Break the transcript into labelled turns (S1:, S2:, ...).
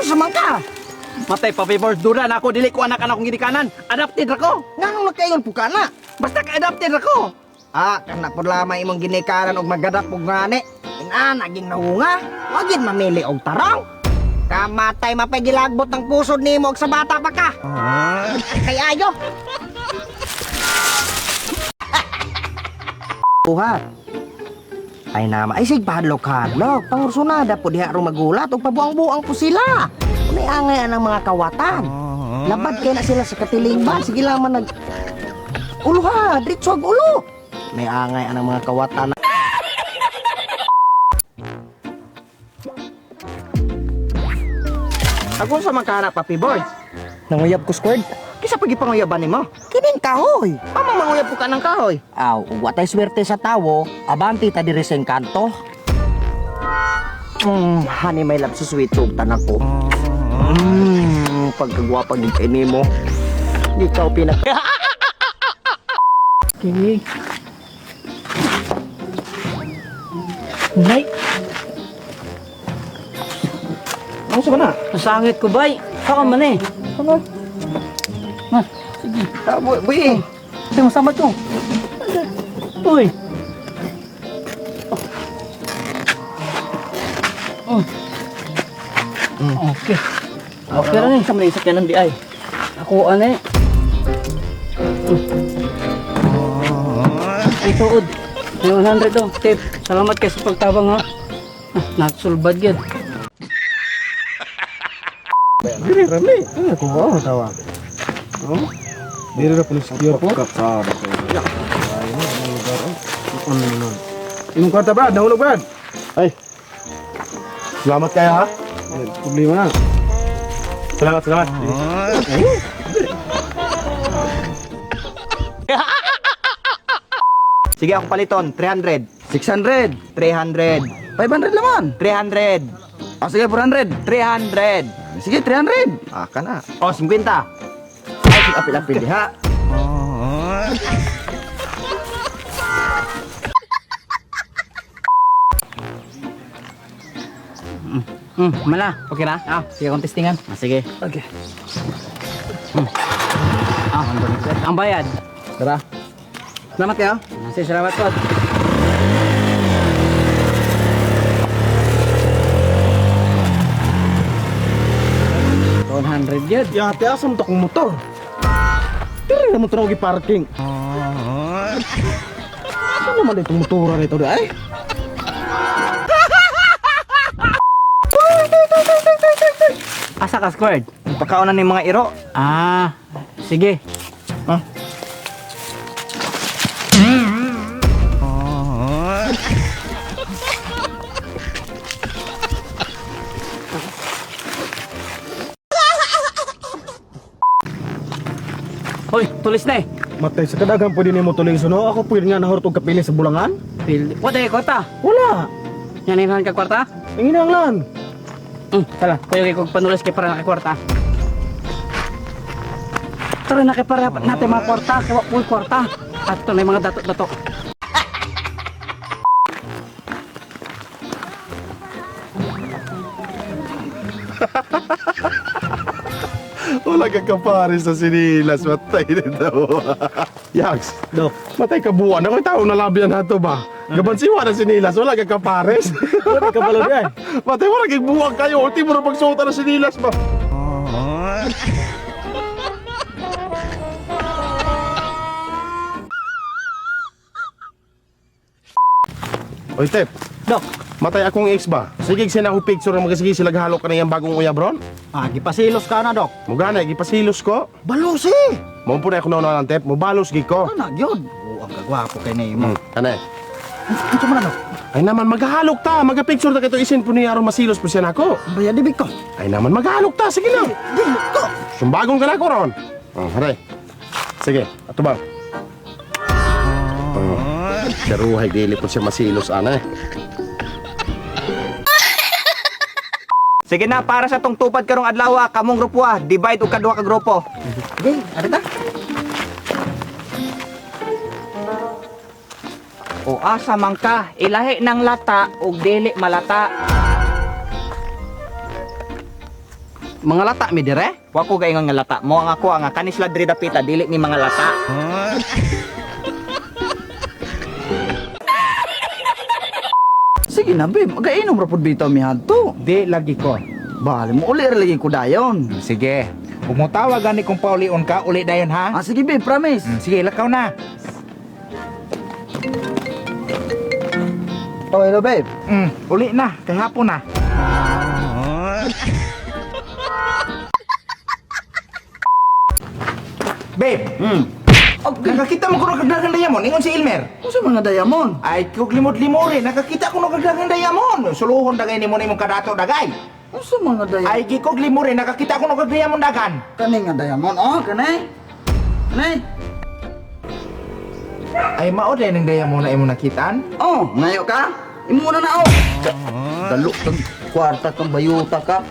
S1: sa man ka?
S2: Matay pa favor dura na ako dili ko anak akong ginikanan. Adopted ako.
S1: Nganong nagkayon po ka na?
S2: Basta ka adopted ako.
S1: Ah, kana po lamang imong ginikanan og magadap og ngani. Ina, naging nahunga. Wagin mamili og tarong. Kamatay mapagilagbot ng pusod nimo og sa bata pa ka. Kay ayo. Buhat. Ay nama, ay sig padlok-hadlok. Pangursunada po diha ro magulat ug pabuang-buang po sila. Unay angay ang mga kawatan. Labad kay na sila sa katilingban. Sige lang man nag ulo ha, diretso ag ulo. May angay ang mga kawatan. Ako sa magkana Papi Boy.
S3: Nanguyab ko squared.
S1: Kisa pagi panguyaban nimo? Kining kahoy. Mama manguyab ko ka ng kahoy.
S3: Aw, ug watay swerte sa tawo, abanti ta diri sa engkanto.
S1: Honey, my love, sweet tug tanak ko. Pagkagwapa din kay nimo. Ikaw pinak...
S3: Okay. Nay,
S1: Ano sa na?
S3: nasangit ko bay. Saka man eh.
S1: Ano?
S3: Ma, sige.
S1: Buhi.
S3: Ito yung samad ko. Uy. Oh. Okay. Okay na eh.
S2: Sama ni sakyanan di ay.
S3: Ako ano eh. Ay, tuod. May 100 to. Tip. Salamat kayo sa pagtabang ha. Nagsulbad yan.
S1: Dili rami. Ano ko ba tawag?
S4: Diri na pulis secure po. Inong kwarta Brad, nahulog Brad. Ay. Salamat kayo ha. Problema na. Salamat, salamat.
S1: Sige ako paliton, 300.
S4: 600.
S1: 300.
S4: 500 laman.
S1: 300.
S4: Ah, sige, 400.
S1: 300.
S4: Sige, 300.
S1: Ah, kana. O, 50. Ay, apil-apil diha.
S3: Mala. Okay na? Ah, sige kong testingan. Ah, sige.
S4: Okay.
S3: Ah, ang bayad.
S4: Tara.
S3: Salamat kayo. Sige, salamat po. $100 yun.
S4: Ya, asam to kong motor. Diri na motor ako parking. Ano naman itong motoran ito ay?
S3: Asa ka squared?
S1: Pagkaunan ni mga iro.
S3: Ah, sige.
S1: Ah.
S3: Hoy, tulis na eh.
S4: Matay sa kadagang pwede ni mo tuling suno. Ako pwede nga nahurtog kapili sa bulangan.
S3: What ay kwarta?
S4: Wala.
S3: Yan ka kwarta?
S4: Ingin ang lan.
S3: Tala, kuya kay kog panulis kay para nakikwarta. Tara na kay para natin mga kwarta, kay wa kwarta. At ito na yung mga dato-dato.
S4: Wala ka kapare sa sinilas. Matay na daw. Yags.
S3: Dok.
S4: Matay ka buwan. Ako tao na labian na to ba? Gabansiwa na sinilas. Wala ka kapares.
S3: Wala ka balo diyan.
S4: Matay wala kang buwang kayo. Ulti mo na pagsuota na sinilas ba? Oy, Tep.
S3: Dok.
S4: Matay akong ex ba? Sige, sina ko picture na magasigi sila gahalo ka na yung bagong uyabron.
S1: Ah, gipasilos ka na, Dok.
S4: Mugana, gipasilos ko.
S1: Balusi.
S4: Mao po na ako na ng Tep. Mubalos gi ko.
S1: Ano, yun. Oo, ang kagwapo kay Nemo.
S4: Kanay.
S1: Ano mo na, Dok?
S4: Ay naman, maghahalok ta. Magapicture ta kito isin po niya aron masilos po siya nako.
S1: Baya, dibig ko.
S4: Ay naman, maghahalok ta. Sige na.
S1: Dibig ko.
S4: Sumbagong ka na ko ron. Haray. Sige, ato ba? Daruhay, dili po siya masilos, ana eh.
S1: Sige na, para sa tong tupad karong adlaw, kamong grupo divide og kadua ka grupo. Sige, ari ta. O asa man ka, ilahi ng lata ug dili malata.
S2: mga lata mi dire.
S5: Wa ko gaingon nga lata. Mo ang ako nga kanis la diri dapita dili ni mga lata.
S2: Sige na babe, magainom ra pud bitaw mi hadto.
S5: Di lagi ko.
S2: Bali mo uli ra lagi ko dayon.
S5: Sige. Kung mo tawagan ni kung paulion ka, uli dayon ha.
S2: Ah sige babe, promise.
S5: Sige, lakaw na.
S2: Oh, hello babe.
S5: Uli na, kay hapon na. Babe,
S2: Okay.
S5: nakakita mo ko nagdagang diamond, ingon si Ilmer.
S2: Unsa mga diamond?
S5: Ay, kung limot-limore, nakakita ko nagdagang diamond. Suluhon dagay ni mo imong kadato dagay.
S2: Unsa mga diamond?
S5: Ay, gikog limore, nakakita ko nagdagang diamond dagan.
S2: Kani nga diamond. Oh, kani. Kani.
S5: Ay, mao din ng diamond na imong nakitaan.
S2: Oh, ngayo ka? Imo na na oh. Dalo kang kwarta kang bayuta ka.